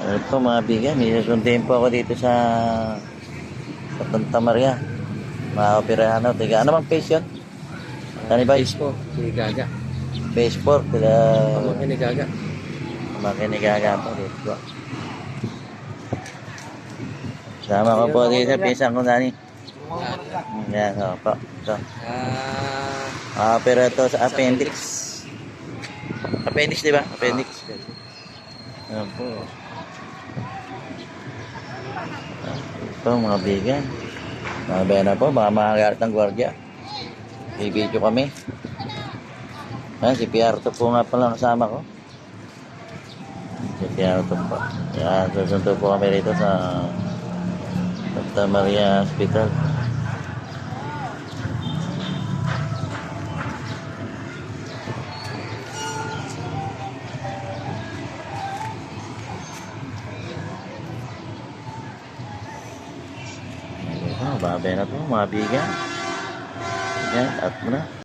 Ano po mga bigan, may susunduin po ako dito sa Santa Maria. Mga operahan ako. Tiga, ano bang face yun? Ano ba? Face po, si Gaga. Face 4. Tiga, Pamangkin ni Gaga. makinigaga po dito. Sama ko po dito sa pisang ko nani. Yan, po. Ito. Opera to sa appendix. Appendix, di ba? Appendix. Yan po. Ito mga bigan. Mga na po, mga makagalit ng gwardiya. I-video kami. Ayan, si Piarto po nga pala kasama ko. Si Piarto po. Yan, susunod po kami rito sa Santa Maria Hospital. Babay na po mga bigan. Yan, at mo na.